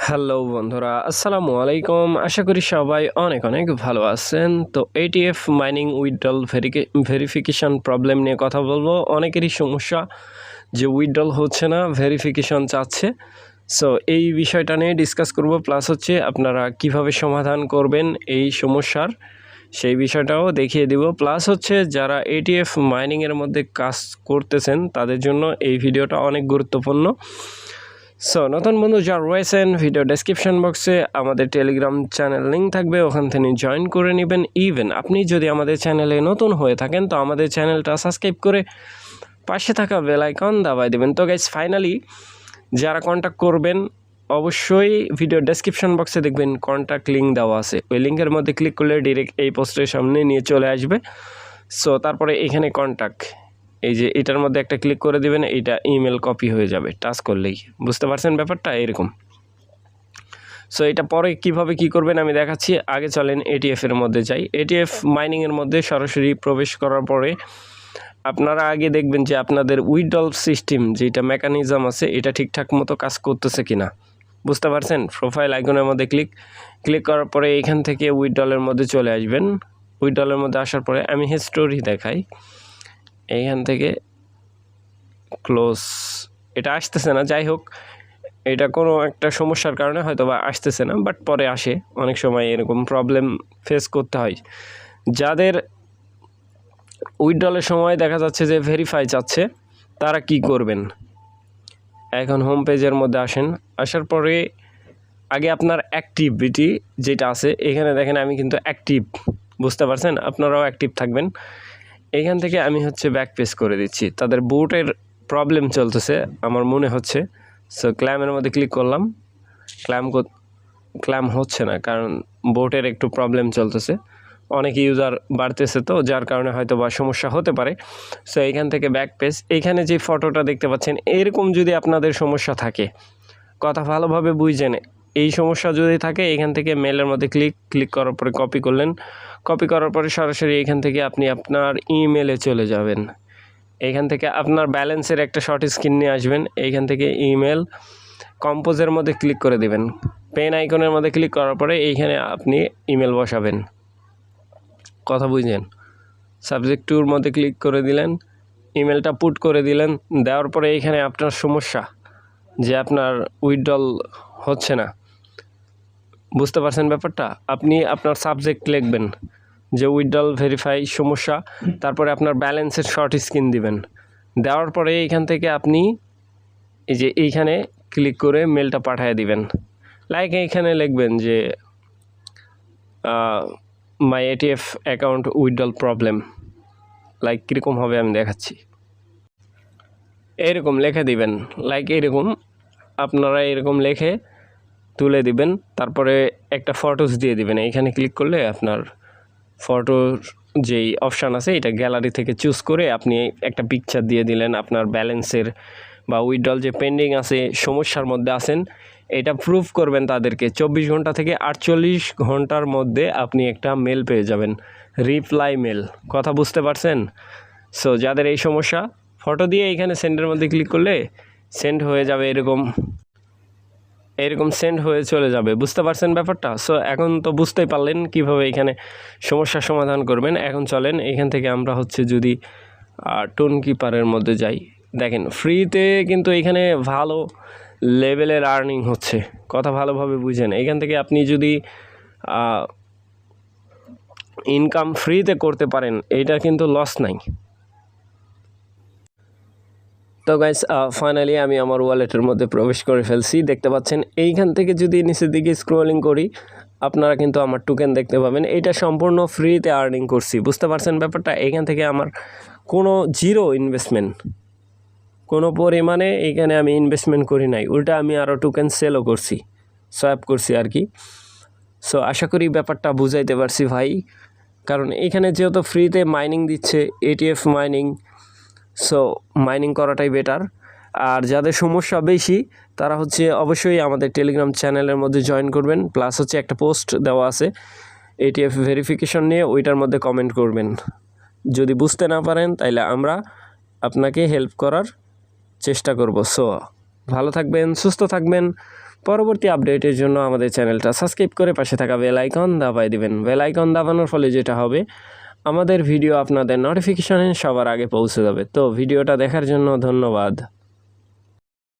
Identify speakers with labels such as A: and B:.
A: Hello বন্ধুরা, আসসালামু আলাইকুম। আশা করি সবাই অনেক অনেক ভালো আছেন। তো ATF mining withdrawal verification problem নিয়ে কথা বলবো। অনেকেরই সমস্যা যে উইথড্রল হচ্ছে না, ভেরিফিকেশন চাচ্ছে। সো এই বিষয়টা নিয়ে ডিসকাস করব, প্লাস হচ্ছে আপনারা কিভাবে সমাধান করবেন এই সমস্যার সেই বিষয়টাও দেখিয়ে দিব। প্লাস হচ্ছে যারা এটিএফ মাইনিংয়ের মধ্যে কাজ করতেছেন তাদের জন্য এই ভিডিওটা অনেক গুরুত্বপূর্ণ। সো নতুন বন্ধু যারা রয়েছেন, ভিডিও ডেসক্রিপশন বক্সে আমাদের টেলিগ্রাম চ্যানেল লিঙ্ক থাকবে, ওখান থেকে জয়েন করে নেবেন। ইভেন আপনি যদি আমাদের চ্যানেলে নতুন হয়ে থাকেন তো আমাদের চ্যানেলটা সাবস্ক্রাইব করে পাশে থাকা বেল আইকন দাবাই দেবেন। তো গাইস, ফাইনালি যারা কন্ট্যাক্ট করবেন অবশ্যই ভিডিও ডেসক্রিপশন বক্সে দেখবেন কন্ট্যাক্ট লিঙ্ক দেওয়া আছে। ওই লিঙ্কের মধ্যে ক্লিক করলে ডিরেক্ট এই পোস্টের সামনে নিয়ে চলে আসবে। সো তারপরে এখানে কন্ট্যাক্ট, এই যে এটার মধ্যে একটা ক্লিক করে দিবেন, এইটা ইমেল কপি হয়ে যাবে টাচ করলেই। বুঝতে পারছেন ব্যাপারটা এরকম। সো এটা পরে কিভাবে কি করবেন আমি দেখাচ্ছি। আগে চলেন এটিএফের মধ্যে যাই। এটিএফ মাইনিংয়ের মধ্যে সরাসরি প্রবেশ করার পরে আপনারা আগে দেখবেন যে আপনাদের উইথড্রল সিস্টেম যেটা মেকানিজম আছে এটা ঠিকঠাক মতো কাজ করতেছে কিনা। বুঝতে পারছেন? প্রোফাইল আইকনের মধ্যে ক্লিক করার পরে এখান থেকে উইথড্রলের মধ্যে চলে আসবেন। উইথড্রলের মধ্যে আসার পরে আমি হিস্টোরি দেখাই। এইখান থেকে ক্লোজ, এটা আসতেছে না। যাই হোক, এটা কোনো একটা সমস্যার কারণে হয়তো বা আসতেছে না, বাট পরে আসে। অনেক সময় এরকম প্রবলেম ফেস করতে হয়। যাদের উইথড্রলের সময় দেখা যাচ্ছে যে ভেরিফাই চাচ্ছে, তারা কি করবেন? এখন হোম পেজের মধ্যে আসেন। আসার পরে আগে আপনার অ্যাক্টিভিটি যেটা আছে এখানে দেখেন আমি কিন্তু অ্যাক্টিভ। বুঝতে পারছেন? আপনারাও অ্যাক্টিভ থাকবেন। এখান থেকে আমি হচ্ছে ব্যাক পেজ করে দিচ্ছি। তাদের বুটের প্রবলেম চলতেছে আমার মনে হচ্ছে। সো ক্ল্যামের মধ্যে ক্লিক করলাম। ক্ল্যাম হচ্ছে না, কারণ বোটের একটু প্রবলেম চলতেছে। অনেক ইউজার বাড়তেছে, তো যার কারণে হয়তো বা সমস্যা হতে পারে। সো এইখান থেকে ব্যাক পেজ, এইখানে যে ফটোটা দেখতে পাচ্ছেন, এরকম যদি আপনাদের সমস্যা থাকে, কথা ভালোভাবে বুঝছেন, এই সমস্যা যদি থাকে এখান থেকে মেলের মধ্যে ক্লিক করার পরে কপি করলেন। কপি করার পরে সরাসরি এখান থেকে আপনি আপনার ইমেলে চলে যাবেন। এইখান থেকে আপনার ব্যালেন্সের একটা শর্ট স্ক্রিন নিয়ে আসবেন। এইখান থেকে ইমেল কম্পোজের মধ্যে ক্লিক করে দেবেন। পেন আইকনের মধ্যে ক্লিক করার পরে এইখানে আপনি ইমেল বসাবেন। কথা বুঝলেন? সাবজেক্ট টুর মধ্যে ক্লিক করে দিলেন, ইমেলটা পুট করে দিলেন। দেওয়ার পরে এইখানে আপনার সমস্যা যে আপনার উইথড্রল হচ্ছে না। বুঝতে পারছেন ব্যাপারটা? আপনি আপনার সাবজেক্ট লিখবেন যে উইথড্রল ভেরিফাই সমস্যা, তারপরে আপনার ব্যালেন্সের শর্ট স্ক্রিন দিবেন। দেওয়ার পরে এইখান থেকে আপনি এই যে এইখানে ক্লিক করে মেলটা পাঠিয়ে দিবেন। লাইক এইখানে লিখবেন যে my ATF account withdrawal problem. Like কীরকম হবে আমি দেখাচ্ছি। এরকম লিখে দিবেন, লাইক এরকম আপনারা এরকম লিখে তুলে দিবেন। তারপরে একটা ফটোস দিয়ে দিবেন। এইখানে ক্লিক করলে আপনার ফটোর যেই অপশান আছে এটা গ্যালারি থেকে চুজ করে আপনি একটা পিকচার দিয়ে দিলেন আপনার ব্যালেন্সের, বা উইথড্রল যে পেন্ডিং আছে, সমস্যার মধ্যে আছেন, এটা প্রুফ করবেন তাদেরকে। 24 ঘন্টা থেকে 48 ঘন্টার মধ্যে আপনি একটা মেল পেয়ে যাবেন, রিপ্লাই মেল। কথা বুঝতে পারছেন? সো যাদের এই সমস্যা, ফটো দিয়ে এইখানে সেন্ডের মধ্যে ক্লিক করলে সেন্ড হয়ে যাবে, এরকম সেন্ড হয়ে চলে যাবে। বুঝতে পারছেন ব্যাপারটা? সো এখন তো বুঝতেই পারলেন কীভাবে এখানে সমস্যার সমাধান করবেন। এখন চলেন এখান থেকে আমরা হচ্ছে যদি টোন কিপারের মধ্যে যাই, দেখেন ফ্রিতে কিন্তু এখানে ভালো লেভেলের আর্নিং হচ্ছে। কথা ভালোভাবে বুঝেন। এখান থেকে আপনি যদি ইনকাম ফ্রিতে করতে পারেন, এইটা কিন্তু লস নাই। তো গাইস, ফাইনালি আমি আমার ওয়ালেটের মধ্যে প্রবেশ করে ফেলছি। দেখতে পাচ্ছেন এইখান থেকে যদি নিচের দিকে স্ক্রলিং করি আপনারা কিন্তু আমার টোকেন দেখতে পাবেন। এটা সম্পূর্ণ ফ্রিতে আর্নিং করছি। বুঝতে পারছেন ব্যাপারটা? এইখান থেকে আমার কোনো জিরো ইনভেস্টমেন্ট, কোনো পরিমাণে এইখানে আমি ইনভেস্টমেন্ট করি নাই, উল্টা আমি আরও টোকেন সেলও করছি, সোয়াপ করছি আর কি। সো আশা করি ব্যাপারটা বুঝাইতে পারছি ভাই, কারণ এখানে যেহেতু ফ্রিতে মাইনিং দিচ্ছে, এটিএফ মাইনিং, সো মাইনিং করাটাই বেটার। আর যাদের সমস্যা বেশি তারা হচ্ছে অবশ্যই আমাদের টেলিগ্রাম চ্যানেলের মধ্যে জয়েন করবেন। প্লাস হচ্ছে একটা পোস্ট দেওয়া আছে এটিএফ ভেরিফিকেশন নিয়ে, ওইটার মধ্যে কমেন্ট করবেন। যদি বুঝতে না পারেন তাইলে আমরা আপনাকে হেল্প করার চেষ্টা করব। সো ভালো থাকবেন, সুস্থ থাকবেন। পরবর্তী আপডেটের জন্য আমাদের চ্যানেলটা সাবস্ক্রাইব করে পাশে থাকা বেল আইকন দাবাই দিবেন। বেল আইকন দাবানোর ফলে যেটা হবে, আমাদের ভিডিও আপনাদের নোটিফিকেশনে সবার আগে পৌঁছে যাবে। তো ভিডিওটা দেখার জন্য ধন্যবাদ।